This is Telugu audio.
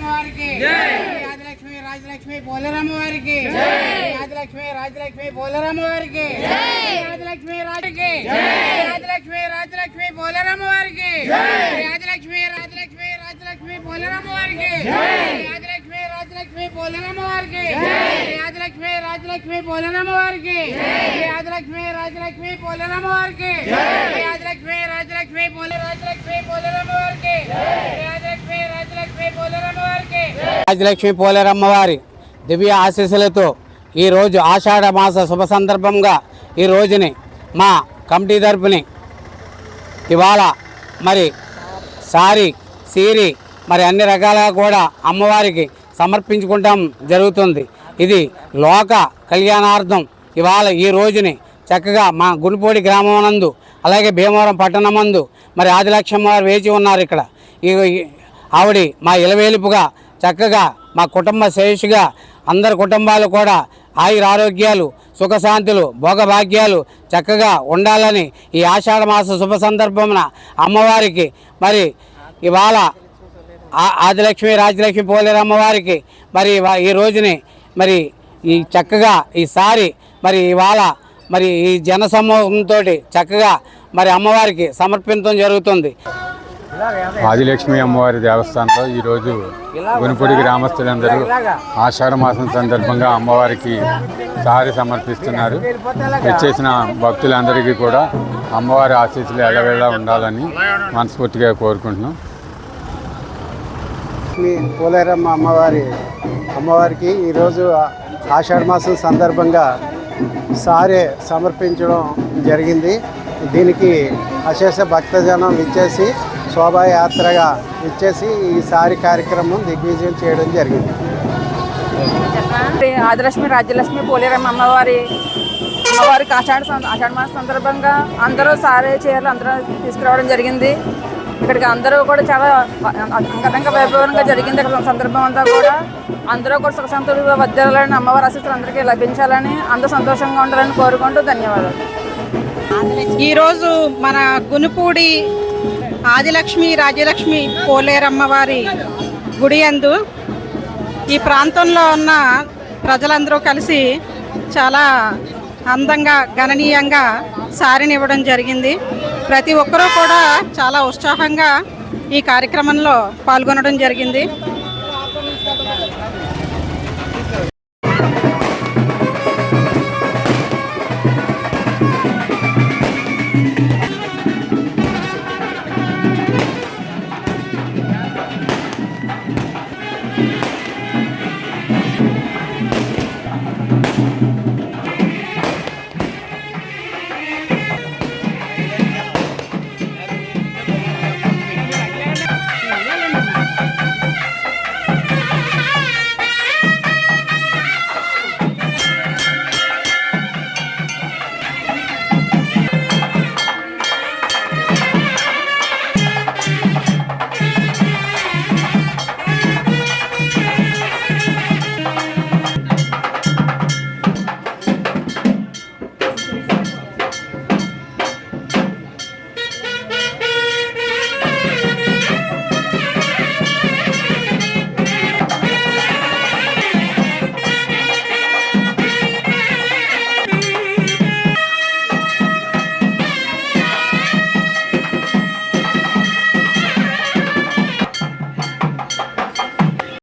అమ్మవారికి ఆదిలక్ష్మి రాజలక్ష్మి పోలేరమ్మ వారికి ఆదిలక్ష్మి రాజలక్ష్మి పోలేరమ్మ వారికి ఆదిలక్ష్మి రాజకి ఆదిలక్ష్మి రాజలక్ష్మి పోలేరమ్మ వారికి ఆదిలక్ష్మి రాజలక్ష్మి రాజలక్ష్మి పోలేరమ్మ వారికి ఆదిలక్ష్మి రాజలక్ష్మి పోలేరమ్మ వారికి ఆదిలక్ష్మి రాజలక్ష్మి పోలేరమ్మ వారికి ఆదిలక్ష్మి రాజలక్ష్మి పోలేరమ్మ వారికి ఆదిలక్ష్మి రాజలక్ష్మి రాజలక్ష్మి పోలేరమ్మ వారికి ఆదిలక్ష్మి రాజలక్ష్మి పోలేరమ్మ వారికి రాజలక్ష్మి పోలేరమ్మ వారి దివ్య ఆశీస్సులతో ఈరోజు ఆషాఢ మాస శుభ సందర్భంగా ఈ రోజుని మా కమిటీ తరపుని ఇవాళ మరి సారీ సీరి మరి అన్ని రకాలుగా కూడా అమ్మవారికి సమర్పించుకుంటాం జరుగుతుంది. ఇది లోక కళ్యాణార్థం ఇవాళ ఈ రోజుని చక్కగా మా గునిపూడి గ్రామం నందు అలాగే భీమవరం పట్టణమందు మరి ఆదిలక్ష్మి వారు వేచి ఉన్నారు. ఇక్కడ ఆవిడ మా ఇలవేలుపుగా చక్కగా మా కుటుంబ శ్రేయస్సుగా అందరి కుటుంబాలు కూడా ఆయుర ఆరోగ్యాలు సుఖశాంతులు భోగభాగ్యాలు చక్కగా ఉండాలని ఈ ఆషాఢ మాస శుభ సందర్భమున అమ్మవారికి మరి ఇవాళ ఆదిలక్ష్మి రాజలక్ష్మి పోలేరమ్మ వారికి మరి ఈ రోజుని మరి ఈ చక్కగా ఈసారి మరి ఇవాళ మరి ఈ జనసమూహంతో చక్కగా మరి అమ్మవారికి సమర్పించడం జరుగుతుంది. ఆదిలక్ష్మి అమ్మవారి దేవస్థానంలో ఈరోజు గునిపూడి గ్రామస్తులందరూ ఆషాఢ మాసం సందర్భంగా అమ్మవారికి సారి సమర్పిస్తున్నారు. వచ్చేసిన భక్తులందరికీ కూడా అమ్మవారి ఆశీస్సులు ఎల్లవేళలా ఉండాలని మనస్ఫూర్తిగా కోరుకుంటున్నాం. పోలేరమ్మ అమ్మవారికి ఈరోజు ఆషాఢ మాసం సందర్భంగా సారే సమర్పించడం జరిగింది. దీనికి అశేష భక్తజనం ఇచ్చేసి శోభాయాత్రగా ఇచ్చేసి ఈ సారి కార్యక్రమం దిగ్విజయం చేయడం జరిగింది. ఆదిలక్ష్మి రాజ్యలక్ష్మి పోలేరమ్మ అమ్మవారికి ఆషాఢ మాసం సందర్భంగా అందరూ సారే చీరలు అందరూ తీసుకురావడం జరిగింది. ఇక్కడికి అందరూ కూడా చాలా అంగరంగ వైభవంగా జరిగింది. ఇక్కడ సందర్భం అంతా కూడా అందరూ కూడా సుఖశాంతులుగా వర్ధిల్లాలని అమ్మవారి ఆశీస్సులు అందరికీ లభించాలని అందరూ సంతోషంగా ఉండాలని కోరుకుంటూ ధన్యవాదాలు. ఈరోజు మన గునిపూడి ఆదిలక్ష్మి రాజ్యలక్ష్మి పోలేరమ్మ వారి గుడి యందు ఈ ప్రాంతంలో ఉన్న ప్రజలందరూ కలిసి చాలా అందంగా గణనీయంగా సారిని ఇవ్వడం జరిగింది. ప్రతి ఒక్కరూ కూడా చాలా ఉత్సాహంగా ఈ కార్యక్రమంలో పాల్గొనడం జరిగింది.